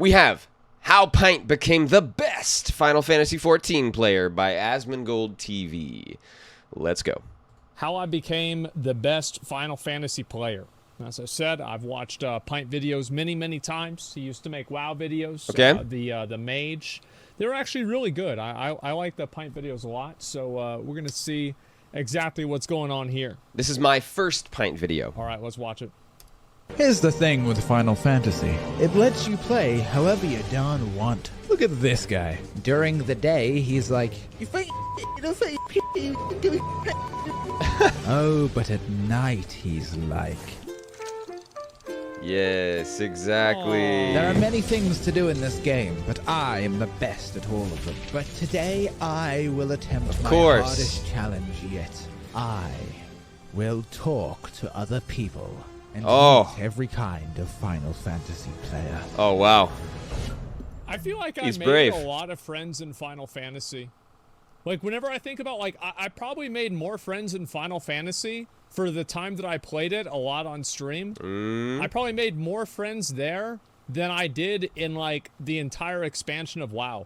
We have How Pint Became the Best Final Fantasy XIV Player by Asmongold TV. Let's go. How I became the best Final Fantasy player. As I said, I've watched Pint videos many times. He used to make WoW videos. Okay. The Mage. They were actually really good. I like the Pint videos a lot. So we're going to see exactly what's going on here. This is my first Pint video. All right, let's watch it. Here's the thing with Final Fantasy. It lets you play however you darn want. Look at this guy. During the day, he's like, oh, but at night he's like, Yes, exactly. there are many things to do in this game, but I am the best at all of them. But today I will attempt my hardest challenge yet. I will talk to other people and meet every kind of Final Fantasy player. Oh, wow. I feel like I He's made brave. a lot of friends in Final Fantasy. Like, whenever I think about, like, I probably made more friends in Final Fantasy for the time that I played it a lot on stream. I probably made more friends there than I did in, like, the entire expansion of WoW.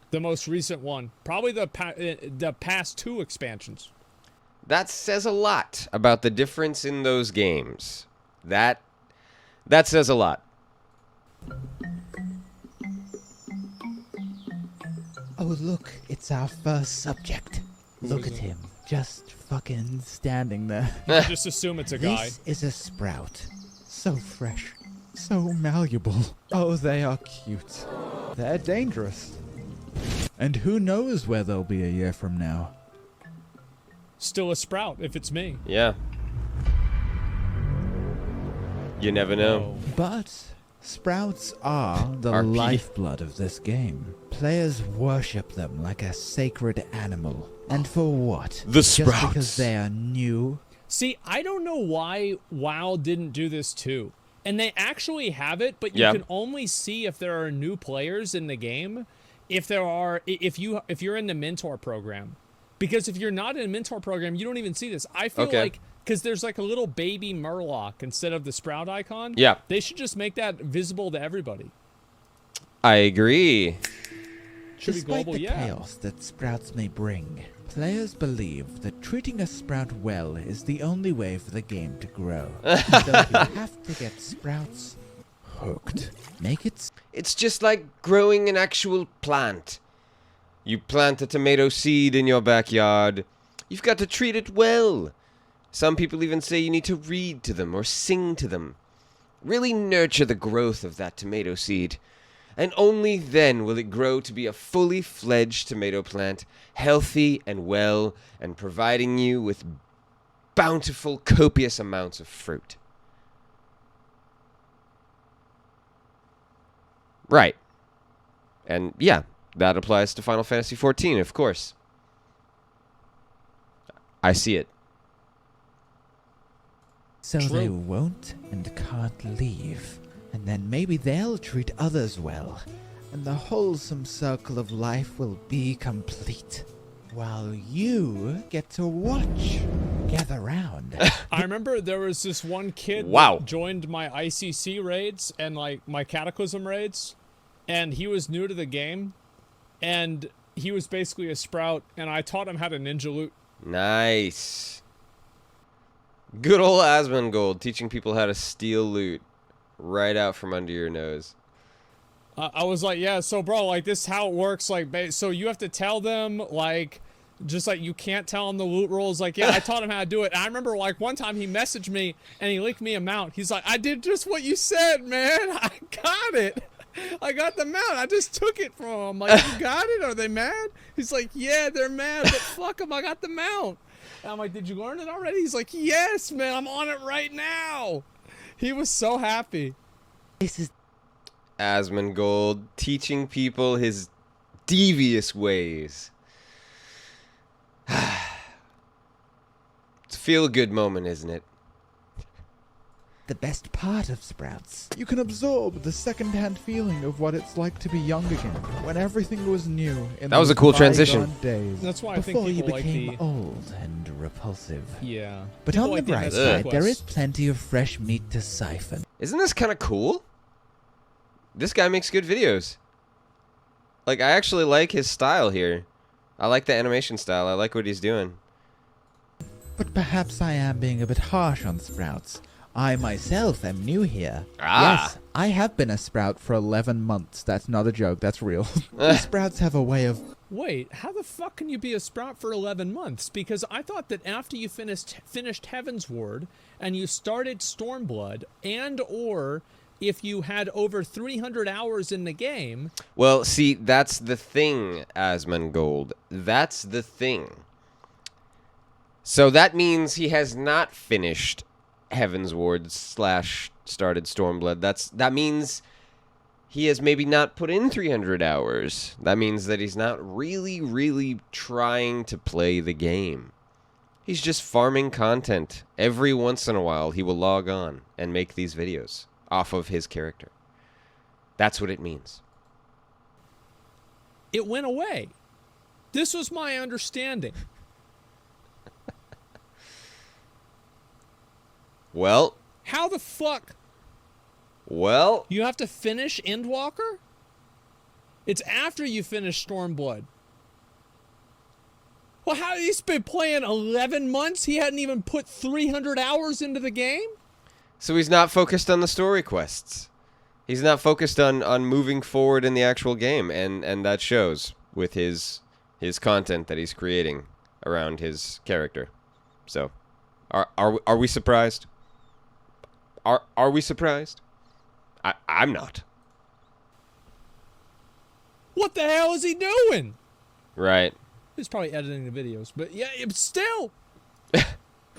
The most recent one. Probably the past 2 expansions. That says a lot about the difference in those games. That says a lot. Oh, look, it's our first subject. Look at him, just fucking standing there. You can just assume it's a guy. This is a sprout. So fresh, so malleable. Oh, they are cute. They're dangerous. And who knows where they'll be a year from now. Still a sprout, if it's me. Yeah. You never know. But sprouts are the RP. lifeblood of this game. Players worship them like a sacred animal. And for what? The Just sprouts. because they are new? See, I don't know why WoW didn't do this too. And they actually have it, but you Yeah. can only see if there are new players in the game if you're in the mentor program. Because if you're not in a mentor program, you don't even see this. I feel like, because there's like a little baby Murloc instead of the sprout icon. Yeah. They should just make that visible to everybody. I agree. Should be Despite global, the yeah. chaos that sprouts may bring, players believe that treating a sprout well is the only way for the game to grow. So you have to get sprouts hooked. Make it It's just like growing an actual plant. You plant a tomato seed in your backyard. You've got to treat it well. Some people even say you need to read to them or sing to them. Really nurture the growth of that tomato seed. And only then will it grow to be a fully fledged tomato plant, healthy and well, and providing you with bountiful, copious amounts of fruit. Right. And yeah, that applies to Final Fantasy XIV, of course. I see it. so True. they won't and can't leave. And then maybe they'll treat others well. And the wholesome circle of life will be complete. While you get to watch. Gather round. I remember there was this one kid Wow. that joined my ICC raids and like my Cataclysm raids, and he was new to the game, and he was basically a sprout, and I taught him how to ninja loot. Nice. Good old Asmongold teaching people how to steal loot right out from under your nose. I was like, yeah, so bro, like this is how it works. Like, so you have to tell them, like, just like you can't tell them the loot rules. Like, yeah, I taught him how to do it. And I remember like one time he messaged me and he linked me a mount. He's like, I did just what you said, man. I got it. I got the mount. I just took it from him. I'm like, you got it? Are they mad? He's like, yeah, they're mad, but fuck them. I got the mount. And I'm like, did you learn it already? He's like, yes, man. I'm on it right now. He was so happy. This is Asmongold teaching people his devious ways. It's a feel-good moment, isn't it? the best part of sprouts. You can absorb the second-hand feeling of what it's like to be young again, when everything was new. In That was a those cool transition. bygone Days. That's why I think Before you people like became the... old and repulsive. Yeah. But People on like the bright MS side, there Quest. is plenty of fresh meat to siphon. Isn't this kind of cool? this guy makes good videos. Like, I actually like his style here. I like the animation style. I like what he's doing. But perhaps I am being a bit harsh on Sprouts. I myself am new here. Ah. Yes, I have been a Sprout for 11 months. That's not a joke, that's real. Sprouts have a way of... Wait, how the fuck can you be a Sprout for 11 months? Because I thought that after you finished Heaven's Ward and you started Stormblood, and or if you had over 300 hours in the game... Well, see, that's the thing, Asmongold. That's the thing. So that means he has not finished Heaven's Ward / started Stormblood. That means he has maybe not put in 300 hours. That means that he's not really trying to play the game. He's just farming content. Every once in a while, he will log on and make these videos off of his character. That's what it means. It went away. This was my understanding. Well... How the fuck? Well... You have to finish Endwalker? It's after you finish Stormblood. Well, how he's been playing 11 months? He hadn't even put 300 hours into the game? So he's not focused on the story quests. He's not focused on moving forward in the actual game, and that shows with his content that he's creating around his character. So, are we surprised? Are we surprised? I'm not. What the hell is he doing? Right. He's probably editing the videos, but yeah, still.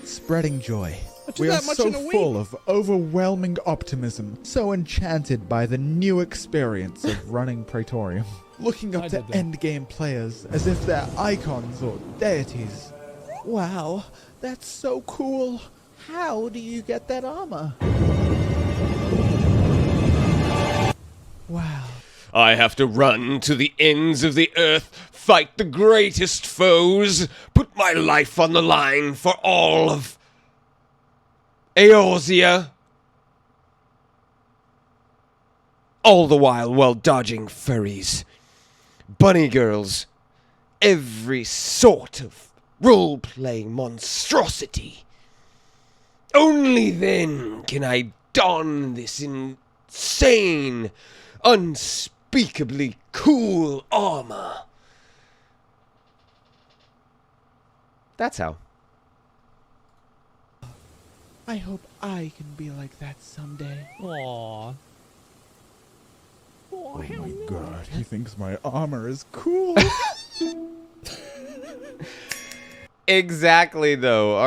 Spreading joy. do We are that much so in a week. full of overwhelming optimism, so enchanted by the new experience of running Praetorium, looking I up to did that. endgame players as if they're icons or deities. Wow, that's so cool. How do you get that armor? Wow. I have to run to the ends of the earth, fight the greatest foes, put my life on the line for all of Eorzea. All the while dodging furries, bunny girls, every sort of role-playing monstrosity. Only then can I don this insane, unspeakably cool armor. That's how. I hope I can be like that someday. Aww. Oh my god, he thinks my armor is cool. Exactly, though.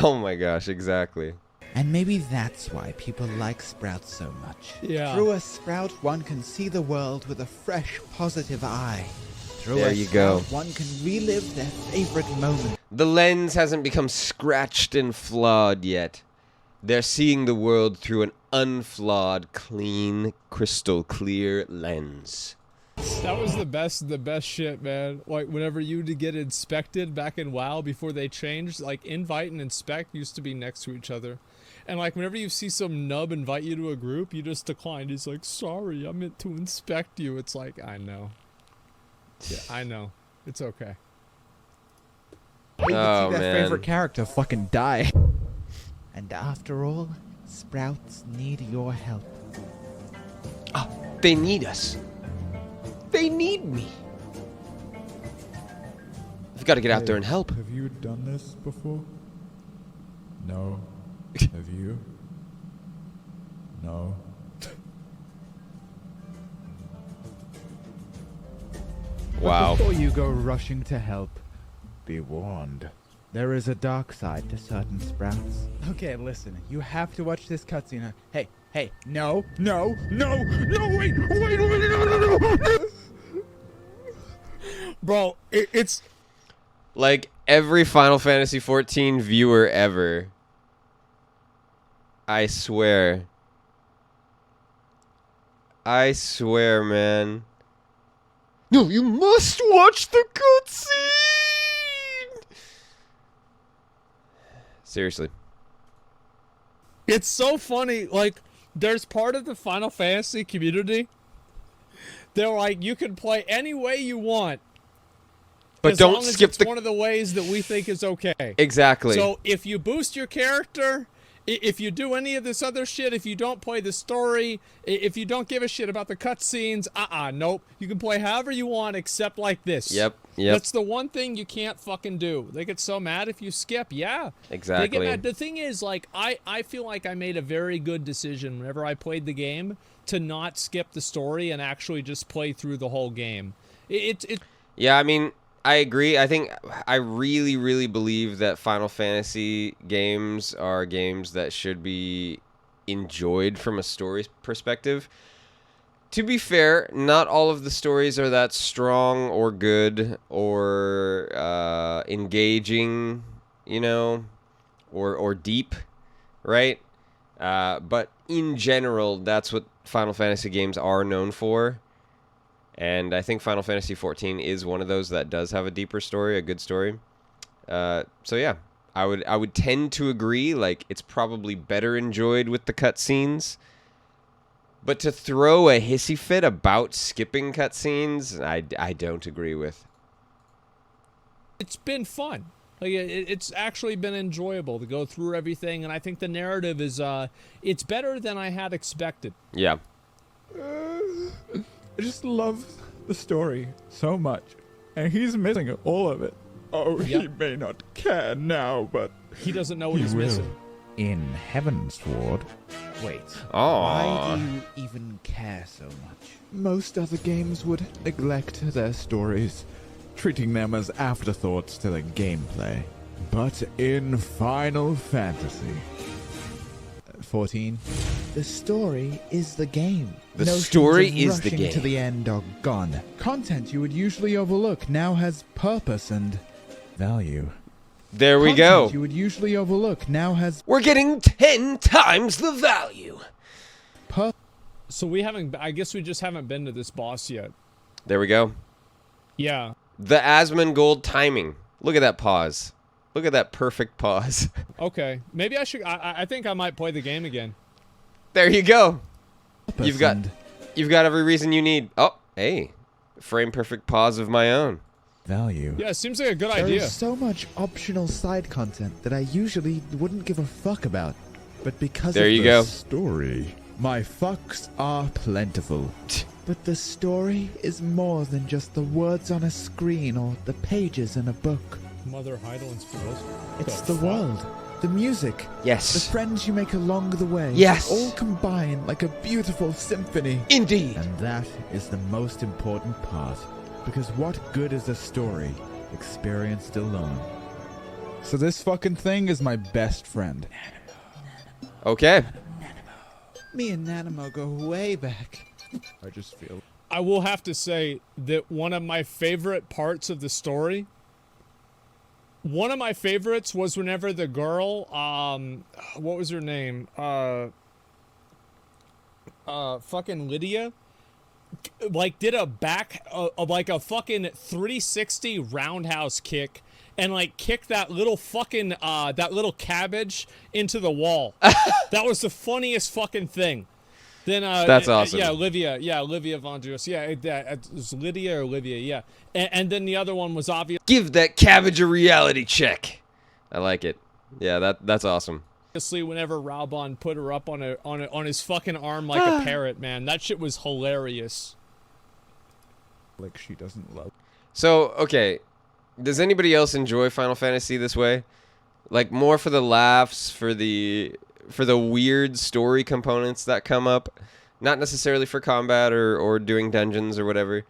Oh my gosh, exactly. And maybe that's why people like Sprouts so much. Yeah. Through a Sprout, one can see the world with a fresh, positive eye. Through There a you Sprout, go. one can relive their favorite moment. The lens hasn't become scratched and flawed yet. They're seeing the world through an unflawed, clean, crystal clear lens. That was the best shit, man. Like, whenever you would get inspected back in WoW before they changed, like, invite and inspect used to be next to each other. And, like, whenever you see some nub invite you to a group, you just decline. He's like, sorry, I meant to inspect you. It's like, I know. Yeah, I know. It's okay. Wait to Oh, see that man. favorite character fucking die. And after all, Sprouts need your help. Ah, they need us. They need me. We've got to get out there and help. Have you done this before? No. Have you? No. Wow. Before you go rushing to help, be warned. There is a dark side to certain Sprouts. Okay, listen. You have to watch this cutscene. Hey, no, wait, no. Bro, it's... Like every Final Fantasy XIV viewer ever. I swear. I swear, man. No, you must watch the cutscene! Seriously. It's so funny, like, there's part of the Final Fantasy community They're like, you can play any way you want. But as don't long as skip it's the... one of the ways that we think is okay. Exactly. So if you boost your character, if you do any of this other shit, if you don't play the story, if you don't give a shit about the cutscenes, nope. You can play however you want except like this. Yep. That's the one thing you can't fucking do. They get so mad if you skip. Yeah. Exactly. They get mad. The thing is, like, I feel like I made a very good decision whenever I played the game to not skip the story and actually just play through the whole game. Yeah, I mean, I agree. I really, really believe that Final Fantasy games are games that should be enjoyed from a story perspective. To be fair, not all of the stories are that strong or good or engaging, you know, or deep, right? But in general, that's what Final Fantasy games are known for. And I think Final Fantasy XIV is one of those that does have a deeper story, a good story. So yeah, I would tend to agree. Like, it's probably better enjoyed with the cutscenes. But to throw a hissy fit about skipping cutscenes, I don't agree with. It's been fun. Like, it's actually been enjoyable to go through everything, and I think the narrative is it's better than I had expected. Yeah. I just love the story so much, and he's missing all of it. Oh, Yep. He may not care now, but He doesn't know what he's missing. In HiMrSword. Wait. Aww. Why do you even care so much? most other games would neglect their stories, treating them as afterthoughts to the gameplay. But in Final Fantasy 14, the story is the game. The Notions story of is the rushing game. to the end are gone. content you would usually overlook now has purpose and value. There we Content go. you would usually overlook now has We're getting 10 times the value. purpose. So we haven't, I guess we just haven't been to this boss yet. There we go. Yeah. The Asmongold timing. Look at that pause. Look at that perfect pause. Okay. Maybe I should, I think I might play the game again. There you go. Purpose You've got every reason you need. Oh, hey. Frame perfect pause of my own. value. Yeah, it seems like a good There idea. is so much optional side content that I usually wouldn't give a fuck about. But because There of you the go. Story. My fucks are plentiful. But the story is more than just the words on a screen or the pages in a book. Mother Heidel's for this. It's the world, the music, the Yes. friends you make along the way. Yes. All combine like a beautiful symphony. Indeed. And that is the most important part. Because what good is a story experienced alone? So this fucking thing is my best friend. Okay. Me and Nanamo go way back. I just feel... I will have to say that one of my favorite parts of the story, one of my favorites was whenever the girl, what was her name? Fucking Lydia, like did a back, like a fucking 360 roundhouse kick and like kicked that little fucking, that little cabbage into the wall. That was the funniest fucking thing. Then, That's awesome. Yeah, Olivia Von Dros. Yeah, it was Lydia or Olivia, yeah. And then the other one was Give that cabbage a reality check. I like it. Yeah, that's awesome. obviously whenever Raubon put her up on his fucking arm like a parrot, man. That shit was hilarious. Like she doesn't love... So, okay. Does anybody else enjoy Final Fantasy this way? Like, more for the laughs, for the weird story components that come up, not necessarily for combat or doing dungeons or whatever.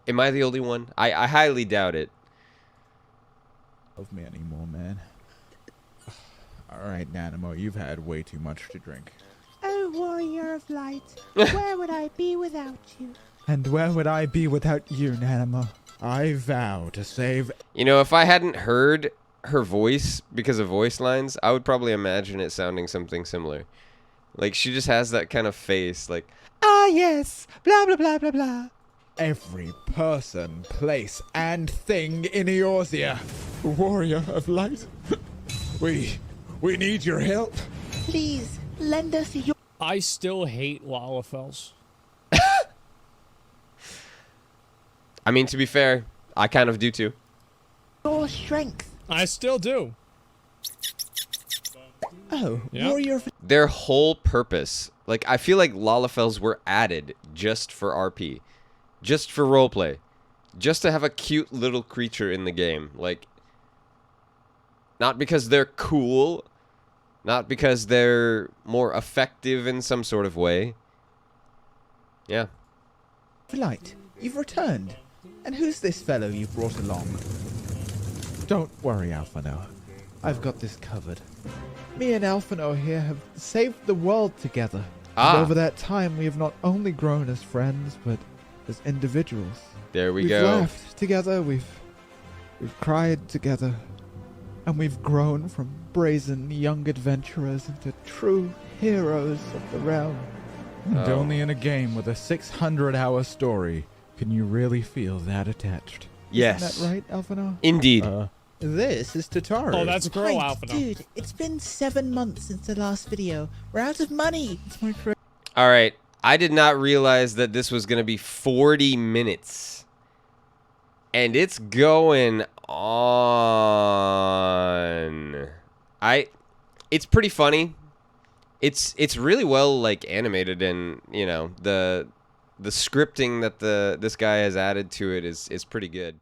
Am I the only one? I highly doubt it. Love me anymore, man. Alright, Nanamo, you've had way too much to drink. Oh, warrior of light, where would I be without you? And where would I be without you, Nanamo? I vow to save... You know, if I hadn't heard her voice because of voice lines, I would probably imagine it sounding something similar. Like, she just has that kind of face, like, ah, yes, blah, blah, blah, blah, blah. every person, place, and thing in Eorzea. Warrior of light, we need your help. Please, lend us your... I still hate Lalafels. I mean, to be fair, I kind of do too. Your strength. I still do. Oh, Yeah. warrior. Their whole purpose, like, I feel like Lalafels were added just for RP, just for roleplay, just to have a cute little creature in the game. Like, not because they're cool, not because they're more effective in some sort of way. Yeah. Light, you've returned. And who's this fellow you brought along? Don't worry, Alphino. I've got this covered. Me and Alphino here have saved the world together. Ah. And over that time, we have not only grown as friends, but as individuals. There we We've go. laughed together, we've cried together, and we've grown from brazen young adventurers into true heroes of the realm. And Oh. only in a game with a 600-hour story can you really feel that attached. Yes. Isn't that right, Alphino? Indeed. This is Tatari. Oh, that's Girl Pint, Alpha. dude, it's been 7 months since the last video. We're out of money. It's my cra- All right. I did not realize that this was going to be 40 minutes. And it's going on. It's pretty funny. It's really well like animated, and you know, the scripting that this guy has added to it is pretty good.